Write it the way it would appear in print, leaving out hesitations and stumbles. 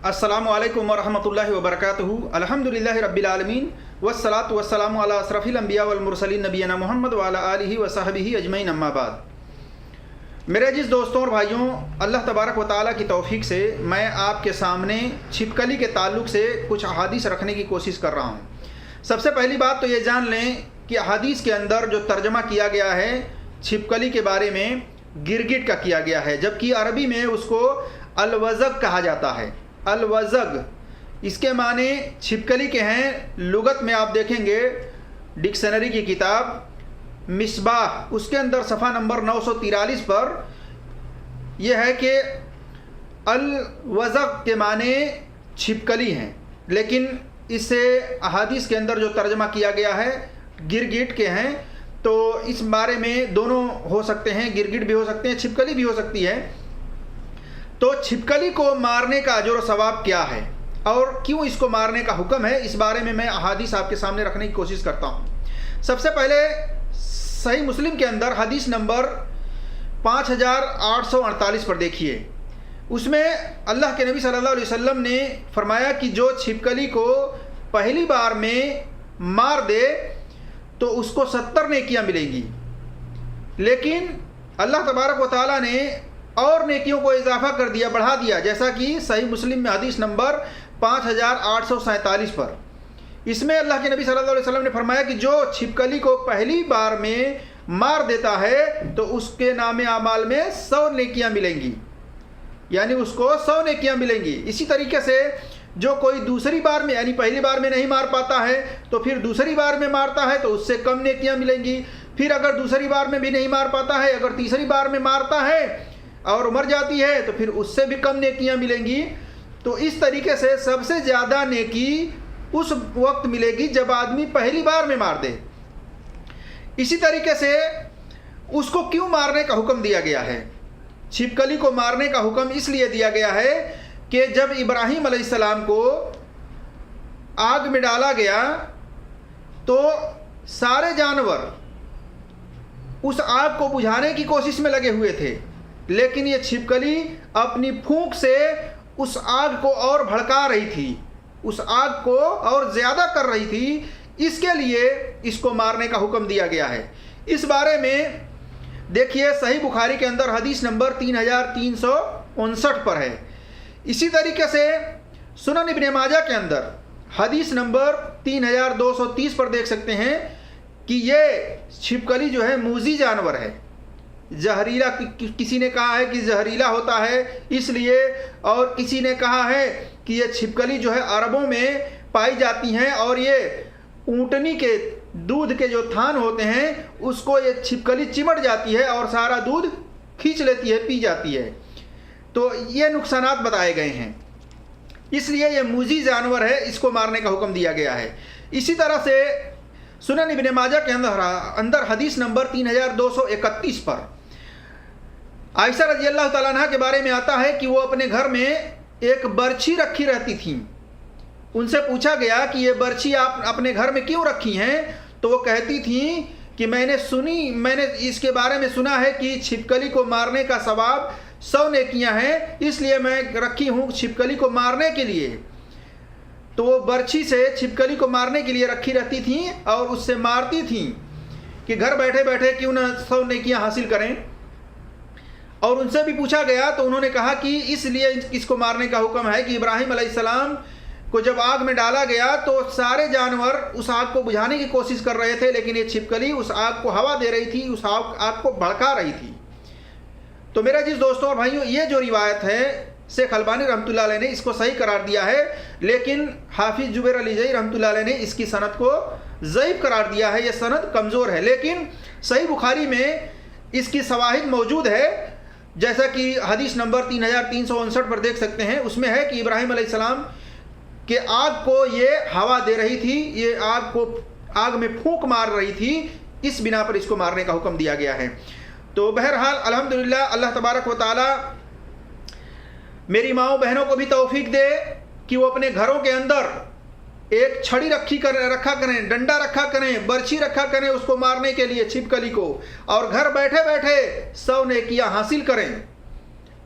अस्सलामु अलैकुम वरहमतुल्लाहि वबरकातुहू। अल्हम्दुलिल्लाहि रब्बिल आलमीन वस्सलातु वस्सलामु अला अशरफिल अंबिया वल मुरसलीन नबीना मुहम्मद वाला आलिहि व सहबिही अजमईन, अम्मा बाद। मेरे अजीज़ दोस्तों और भाइयों, अल्लाह तबारक व तआला की तौफीक से मैं आपके सामने छिपकली के ताल्लुक़ से कुछ अहादीस रखने की कोशिश कर रहा हूँ। सबसे पहली बात तो ये जान लें कि अहादीस के अंदर जो तर्जमा किया गया है छिपकली के बारे में गिरगिट का किया गया है, जबकि अरबी में उसको अलवज़ग कहा जाता है। अलवज़ग इसके माने छिपकली के हैं। लुगत में आप देखेंगे डिक्शनरी की किताब मिसबाह, उसके अंदर सफ़ा नंबर 943 पर यह है कि अलवज़ग के माने छिपकली हैं, लेकिन इससे अहादीस के अंदर जो तर्जमा किया गया है गिरगिट के हैं। तो इस बारे में दोनों हो सकते हैं, गिरगिट भी हो सकते हैं, छिपकली भी हो सकती है। तो छिपकली को मारने का अजर और सवाब क्या है और क्यों इसको मारने का हुक्म है, इस बारे में मैं अहादीस आपके सामने रखने की कोशिश करता हूँ। सबसे पहले सही मुस्लिम के अंदर हदीस नंबर 5848 पर देखिए, उसमें अल्लाह के नबी सल्लल्लाहु अलैहि वसल्लम ने फरमाया कि जो छिपकली को पहली बार में मार दे तो उसको 70 नेकियां मिलेंगी, लेकिन अल्लाह तबारक व तआला ने और नेकियों को इजाफा कर दिया, बढ़ा दिया, जैसा कि सही मुस्लिम में हदीस नंबर 5847 पर। इसमें अल्लाह के नबी सल्लल्लाहु अलैहि वसल्लम ने फरमाया कि जो छिपकली को पहली बार में मार देता है तो उसके नामे आमाल में 100 नेकियां मिलेंगी, यानी उसको 100 नेकियां मिलेंगी। इसी तरीके से जो कोई दूसरी बार में यानी पहली बार में नहीं मार पाता है तो फिर दूसरी बार में मारता है तो उससे कम नेकियां मिलेंगी। फिर अगर दूसरी बार में भी नहीं मार पाता है, अगर तीसरी बार में मारता है और मर जाती है तो फिर उससे भी कम नेकियां मिलेंगी। तो इस तरीके से सबसे ज़्यादा नेकी उस वक्त मिलेगी जब आदमी पहली बार में मार दे। इसी तरीके से उसको क्यों मारने का हुक्म दिया गया है? छिपकली को मारने का हुक्म इसलिए दिया गया है कि जब इब्राहीम अलैहिस्सलाम को आग में डाला गया तो सारे जानवर उस आग को बुझाने की कोशिश में लगे हुए थे, लेकिन ये छिपकली अपनी फूंक से उस आग को और भड़का रही थी, उस आग को और ज़्यादा कर रही थी। इसके लिए इसको मारने का हुक्म दिया गया है। इस बारे में देखिए सही बुखारी के अंदर हदीस नंबर 3359 पर है। इसी तरीके से सुनन इब्ने माजा के अंदर हदीस नंबर 3230 पर देख सकते हैं कि ये छिपकली जो है मूजी जानवर है, जहरीला। किसी ने कहा है कि जहरीला होता है इसलिए, और किसी ने कहा है कि ये छिपकली जो है अरबों में पाई जाती हैं और ये ऊँटनी के दूध के जो थान होते हैं उसको ये छिपकली चिमट जाती है और सारा दूध खींच लेती है, पी जाती है। तो ये नुकसानात बताए गए हैं, इसलिए ये मूजी जानवर है, इसको मारने का हुक्म दिया गया है। इसी तरह से सुनन इब्ने माजा के अंदर हदीस नंबर 3231 पर आयशा रजी अल्लाह तआला अन्हा के बारे में आता है कि वो अपने घर में एक बर्छी रखी रहती थी। उनसे पूछा गया कि ये बर्छी आप अपने घर में क्यों रखी हैं, तो वो कहती थी कि मैंने इसके बारे में सुना है कि छिपकली को मारने का सवाब 100 नेकियां हैं, इसलिए मैं रखी हूँ छिपकली को मारने के लिए। तो वो बर्छी से छिपकली को मारने के लिए रखी रहती थी और उससे मारती थी कि घर बैठे बैठे क्यों ना 100 नेकियां हासिल करें। और उनसे भी पूछा गया तो उन्होंने कहा कि इसलिए इसको मारने का हुक्म है कि इब्राहीम अलैहिस्सलाम को जब आग में डाला गया तो सारे जानवर उस आग को बुझाने की कोशिश कर रहे थे, लेकिन ये छिपकली उस आग को हवा दे रही थी, उस आग को भड़का रही थी। तो मेरा जिस दोस्तों और भाइयों, ये जो रिवायत है शेख अलबानी रहमतुल्लाह अलैह ने इसको सही करार दिया है, लेकिन हाफिज जुबैर अली जई रहमतुल्लाह अलैह ने इसकी सनद को ज़ईफ़ करार दिया है, ये सनद कमज़ोर है। लेकिन सही बुखारी में इसकी शवाहिद मौजूद है, जैसा कि हदीस नंबर 3359 पर देख सकते हैं। उसमें है कि इब्राहीम अलैहिस्सलाम के आग को ये हवा दे रही थी, ये आग में फूंक मार रही थी, इस बिना पर इसको मारने का हुक्म दिया गया है। तो बहरहाल अल्हम्दुलिल्लाह, अल्लाह तबारक व तआला मेरी माओ बहनों को भी तौफीक दे कि वो अपने घरों के अंदर एक छड़ी रखा करें, डंडा रखा करें, बर्छी रखा करें उसको मारने के लिए छिपकली को, और घर बैठे बैठे 100 नेकियां हासिल करें।